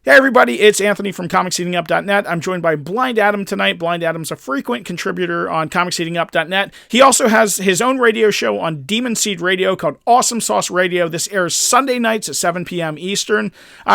Hey everybody, it's Anthony from ComicsEatingUp.net. I'm joined by Blind Adam tonight. Blind Adam's a frequent contributor on ComicsEatingUp.net. He also has his own radio show on Demon Seed Radio called Awesome Sauce Radio. This airs Sunday nights at 7 p.m. Eastern.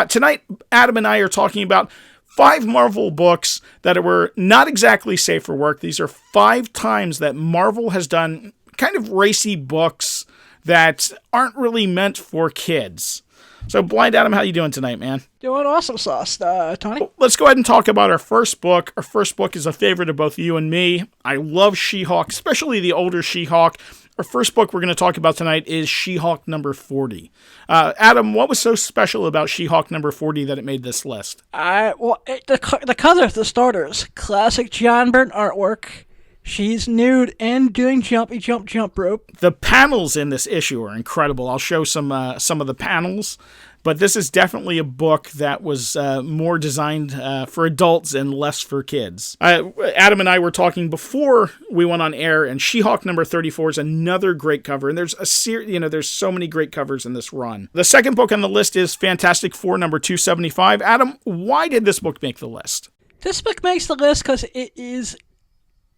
Tonight, Adam and I are talking about 5 Marvel books that were not exactly safe for work. These are 5 times that Marvel has done kind of racy books that aren't really meant for kids. So, Blind Adam, how you doing tonight, man? Doing awesome sauce, Tony. Let's go ahead and talk about our first book. Our first book is a favorite of both you and me. I love She-Hulk, especially the older She-Hulk. Our first book we're going to talk about tonight is She-Hulk number 40. Adam, what was so special about She-Hulk number 40 that it made this list? The cover, for starters, classic John Byrne artwork. She's nude and doing jumpy jump rope. The panels in this issue are incredible. I'll show some of the panels, but this is definitely a book that was more designed for adults and less for kids. Adam and I were talking before we went on air, and She-Hulk number 34 is another great cover. And there's there's so many great covers in this run. The second book on the list is Fantastic Four number 275. Adam, why did this book make the list? This book makes the list because it is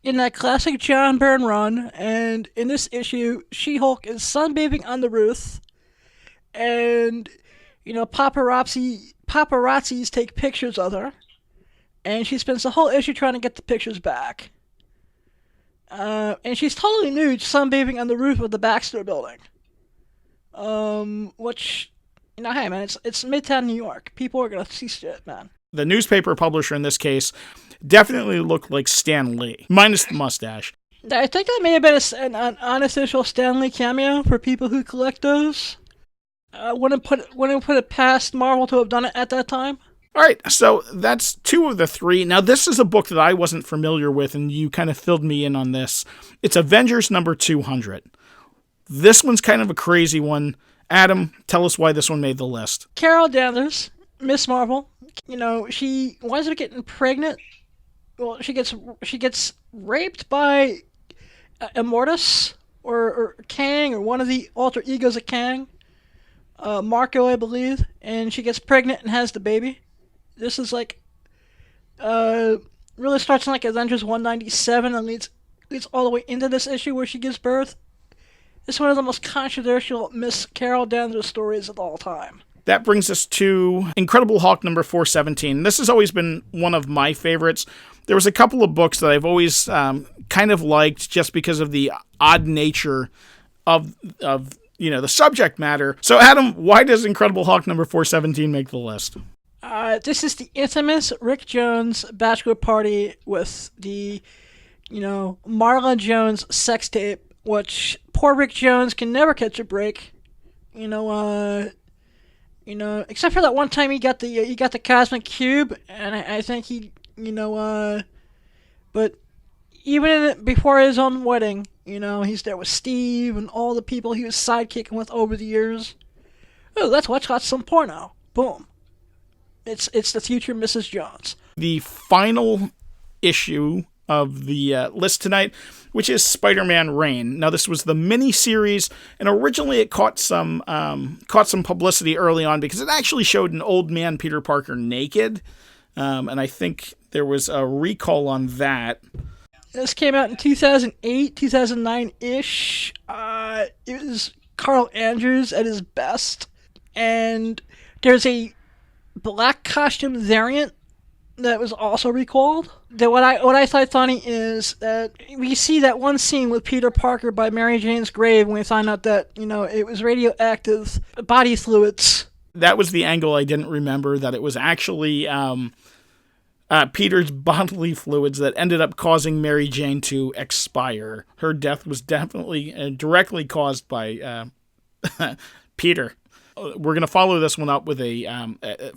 in that classic John Byrne run, and in this issue, She-Hulk is sunbathing on the roof, and, paparazzis take pictures of her, and she spends the whole issue trying to get the pictures back. And she's totally nude, sunbathing on the roof of the Baxter building. Which, hey man, it's Midtown New York. People are gonna see shit, man. The newspaper publisher in this case definitely looked like Stan Lee, minus the mustache. I think that may have been an unofficial Stan Lee cameo for people who collect those. Wouldn't put it past Marvel to have done it at that time. All right, so that's 2 of the 3. Now, this is a book that I wasn't familiar with, and you kind of filled me in on this. It's Avengers number 200. This one's kind of a crazy one. Adam, tell us why this one made the list. Carol Danvers, Miss Marvel. She winds up getting pregnant. Well, she gets raped by Immortus or Kang, or one of the alter egos of Kang, Marco, I believe, and she gets pregnant and has the baby. This is really starts in Avengers 197 and leads all the way into this issue where she gives birth. This is one of the most controversial Miss Carol Danvers stories of all time. That brings us to Incredible Hulk number 417. This has always been one of my favorites. There was a couple of books that I've always kind of liked just because of the odd nature of the subject matter. So, Adam, why does Incredible Hulk number 417 make the list? This is the infamous Rick Jones bachelor party with the, Marla Jones sex tape, which poor Rick Jones can never catch a break. Except for that one time he got the cosmic cube, and I think he, but even before his own wedding, he's there with Steve and all the people he was sidekicking with over the years. Oh, let's watch some porno. Boom. It's the future Mrs. Jones. The final issue of the list tonight, which is Spider-Man Reign. Now, this was the mini-series, and originally it caught some publicity early on because it actually showed an old man Peter Parker naked, and I think there was a recall on that. This came out in 2008, 2009-ish. It was Carl Andrews at his best, and there's a black costume variant that was also recalled. What I thought funny is that we see that one scene with Peter Parker by Mary Jane's grave when we find out that, it was radioactive body fluids. That was the angle I didn't remember, that it was actually Peter's bodily fluids that ended up causing Mary Jane to expire. Her death was definitely directly caused by Peter. We're going to follow this one up with a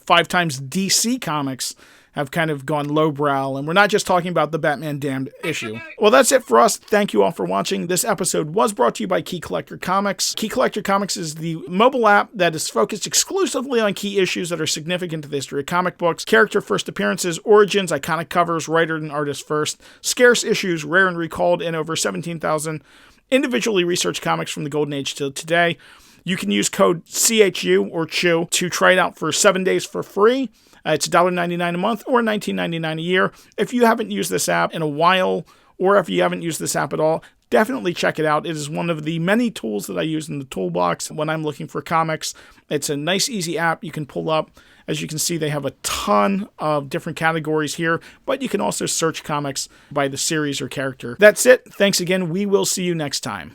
5 times DC Comics have kind of gone lowbrow, and we're not just talking about the Batman Damned issue. Well, that's it for us. Thank you all for watching. This episode was brought to you by Key Collector Comics. Key Collector Comics is the mobile app that is focused exclusively on key issues that are significant to the history of comic books, character first appearances, origins, iconic covers, writer and artist first, scarce issues, rare and recalled, and over 17,000 individually researched comics from the Golden Age till today. You can use code CHU or CHEW to try it out for 7 days for free. It's $1.99 a month or $19.99 a year. If you haven't used this app in a while, or if you haven't used this app at all, definitely check it out. It is one of the many tools that I use in the toolbox when I'm looking for comics. It's a nice, easy app you can pull up. As you can see, they have a ton of different categories here, but you can also search comics by the series or character. That's it. Thanks again. We will see you next time.